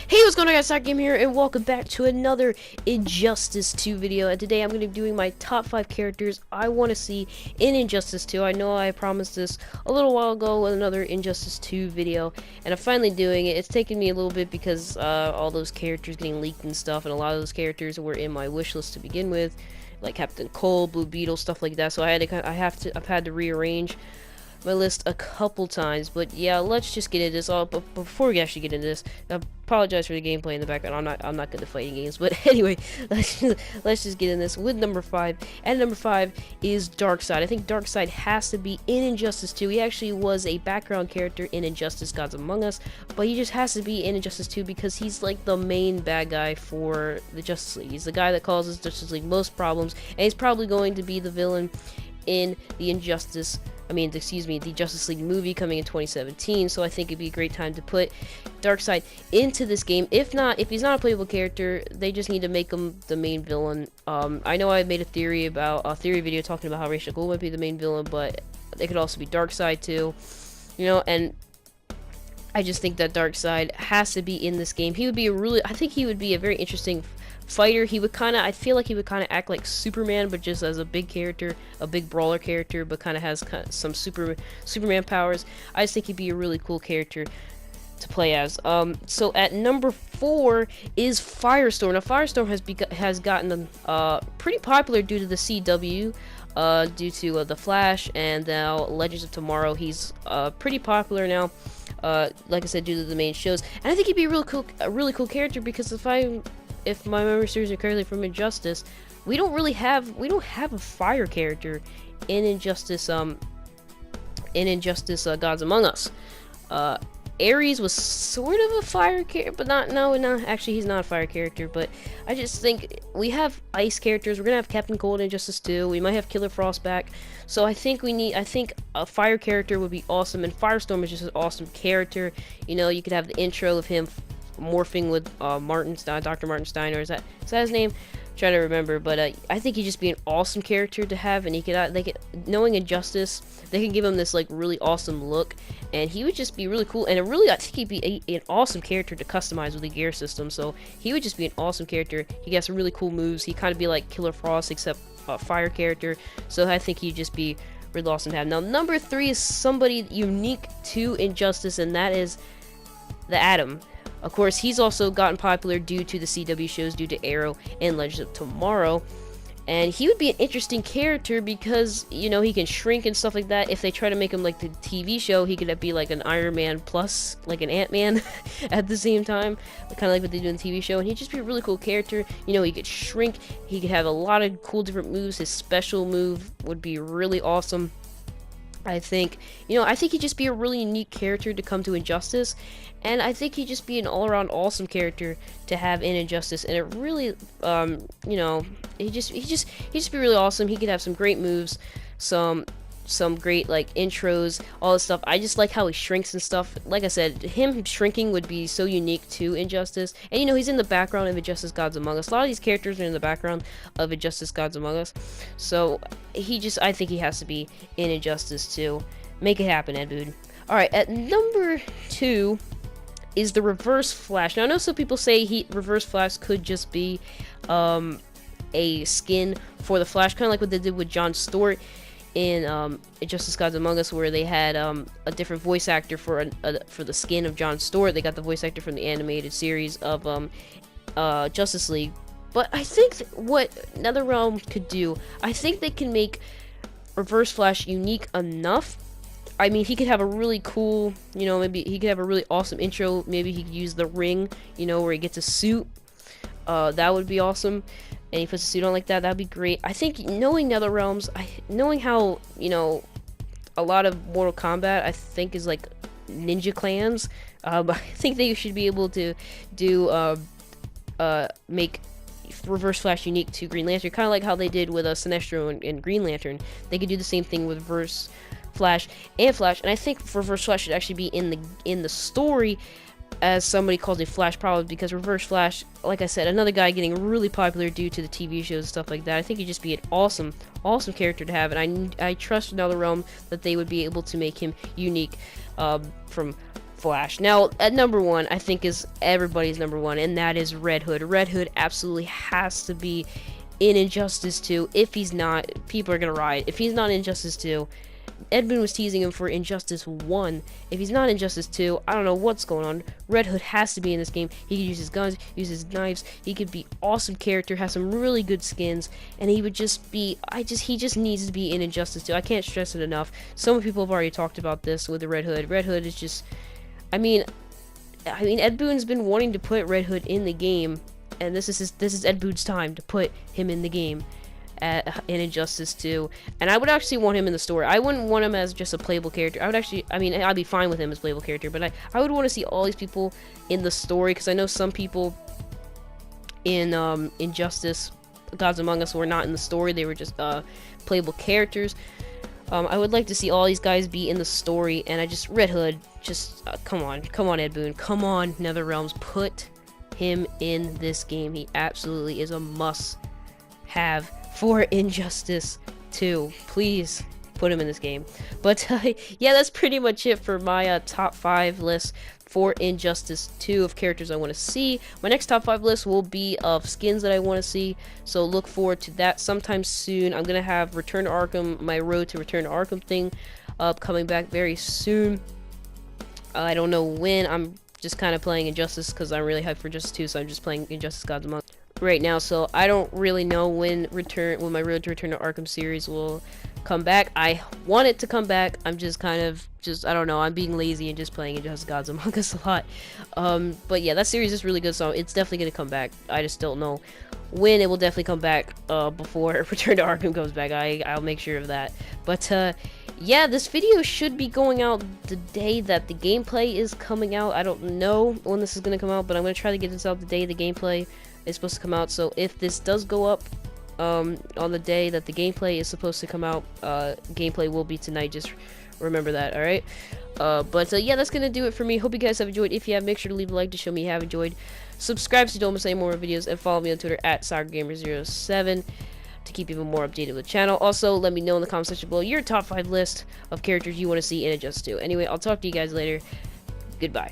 Hey, what's going on, guys? Game here, and welcome back to another Injustice 2 video. And today I'm going to be doing my top 5 characters I want to see in Injustice 2. I know I promised this a little while ago with another Injustice 2 video, and I'm finally doing it. It's taken me a little bit because all those characters getting leaked and stuff, and a lot of those characters were in my wish list to begin with, like Captain Cold, Blue Beetle, stuff like that. So I've had to rearrange my list a couple times, but yeah, let's just get into this. But before we actually get into this, I apologize for the gameplay in the background. I'm not good at fighting games, but anyway, let's just get in this with number 5. And number 5 is Darkseid. I think Darkseid has to be in Injustice 2. He actually was a background character in Injustice: Gods Among Us, but he just has to be in Injustice 2 because he's like the main bad guy for the Justice League. He's the guy that causes Justice League most problems, and he's probably going to be the villain in the the Justice League movie coming in 2017, so I think it'd be a great time to put Darkseid into this game. If he's not a playable character, they just need to make him the main villain. I know I made a theory video talking about how Ra's al Ghul might be the main villain, but they could also be Darkseid too, and I just think that Darkseid has to be in this game. I think he would be a very interesting fighter. I feel like he would kind of act like Superman, but just as a big character, a big brawler character, but kind of has some Superman powers. I just think he'd be a really cool character to play as. So at number 4 is Firestorm. Now Firestorm has gotten pretty popular due to the CW, due to the Flash, and now Legends of Tomorrow. He's pretty popular now. Like I said, due to the main shows, and I think he'd be a really cool character because if my memory serves me correctly from Injustice, we don't have a fire character in Injustice Gods Among Us. Ares was sort of a fire character, but no, actually he's not a fire character, but I just think we have ice characters. We're gonna have Captain Cold in Injustice 2. We might have Killer Frost back. So I think a fire character would be awesome, and Firestorm is just an awesome character. You could have the intro of him morphing with Dr. Martin Steiner. Is that his name? I'm trying to remember, but I think he'd just be an awesome character to have, and knowing Injustice, they can give him this like really awesome look, and he would just be really cool. And I think he'd be an awesome character to customize with the gear system. So he would just be an awesome character. He got some really cool moves. He kind of be like Killer Frost, except a fire character. So I think he'd just be really awesome to have. Now number 3 is somebody unique to Injustice, and that is the Atom. Of course, he's also gotten popular due to the CW shows, due to Arrow and Legends of Tomorrow. And he would be an interesting character because, he can shrink and stuff like that. If they try to make him like the TV show, he could be like an Iron Man plus like an Ant-Man at the same time. Kind of like what they do in the TV show. And he'd just be a really cool character. He could shrink. He could have a lot of cool different moves. His special move would be really awesome. I think he'd just be a really unique character to come to Injustice, and I think he'd just be an all-around awesome character to have in Injustice. And it really, he'd just be really awesome. He could have some great moves, some great like intros, all this stuff. I just like how he shrinks and stuff. Like I said, him shrinking would be so unique to Injustice. And he's in the background of Injustice Gods Among Us. A lot of these characters are in the background of Injustice Gods Among Us. So I think he has to be in Injustice too. Make it happen, Ed Boon. Alright, at number 2 is the Reverse Flash. Now I know some people say Reverse Flash could just be a skin for the Flash, kind of like what they did with John Stewart in Justice Gods Among Us, where they had a different voice actor for the skin of John Stewart. They got the voice actor from the animated series of Justice League. But I think what NetherRealm could do, I think they can make Reverse Flash unique enough. I mean, he could have a really cool, maybe he could have a really awesome intro. Maybe he could use the ring, where he gets a suit. That would be awesome. And he puts a suit on like that, that'd be great. I think knowing NetherRealms, knowing how, a lot of Mortal Kombat, I think, is like ninja clans. I think they should be able to make Reverse Flash unique to Green Lantern, kind of like how they did with Sinestro and Green Lantern. They could do the same thing with Reverse Flash and Flash, and I think Reverse Flash should actually be in the story as somebody calls it Flash, probably because Reverse Flash, like I said, another guy getting really popular due to the TV shows and stuff like that. I think he'd just be an awesome character to have, and I trust NetherRealm that they would be able to make him unique from Flash. Now, at number 1, I think is everybody's number 1, and that is Red Hood. Red Hood absolutely has to be in Injustice 2. If he's not, people are gonna riot. If he's not in Injustice 2, Ed Boon was teasing him for Injustice 1. If he's not in Injustice 2, I don't know what's going on. Red Hood has to be in this game. He can use his guns, use his knives. He could be awesome character, has some really good skins, and he would just be, he just needs to be in Injustice 2. I can't stress it enough. Some people have already talked about this with the Red Hood. Red Hood is just, I mean, Ed Boon's been wanting to put Red Hood in the game, and this is Ed Boon's time to put him in the game. In Injustice 2, and I would actually want him in the story. I wouldn't want him as just a playable character. I would actually, I'd be fine with him as playable character, but I would want to see all these people in the story, because I know some people in Injustice Gods Among Us were not in the story. They were just playable characters. I would like to see all these guys be in the story, and Red Hood, just come on Ed Boon, come on NetherRealms, put him in this game. He absolutely is a must have for Injustice 2. Please put him in this game. But yeah, that's pretty much it for my top 5 list for Injustice 2 of characters I want to see. My next top 5 list will be of skins that I want to see, so look forward to that sometime soon. I'm gonna have Return to Arkham, my Road to Return to Arkham thing coming back very soon. I don't know when. I'm just kind of playing Injustice because I'm really hyped for Injustice 2, so I'm just playing Injustice Gods Among Us right now, so I don't really know when my Road to Return to Arkham series will come back. I want it to come back. I'm just kind of I don't know, I'm being lazy and just playing Injustice Gods Among Us a lot. But yeah, that series is really good, so it's definitely gonna come back. I just don't know when. It will definitely come back before Return to Arkham comes back. I'll make sure of that. But yeah, this video should be going out the day that the gameplay is coming out. I don't know when this is gonna come out, but I'm gonna try to get this out the day the gameplay is supposed to come out. So if this does go up on the day that the gameplay is supposed to come out, gameplay will be tonight. Just remember that, alright? But yeah, that's gonna do it for me. Hope you guys have enjoyed. If you have, make sure to leave a like to show me you have enjoyed. Subscribe so you don't miss any more videos, and follow me on Twitter at SoccerGamer07 to keep even more updated with the channel. Also, let me know in the comment section below your top 5 list of characters you want to see in Injustice 2. Anyway, I'll talk to you guys later. Goodbye.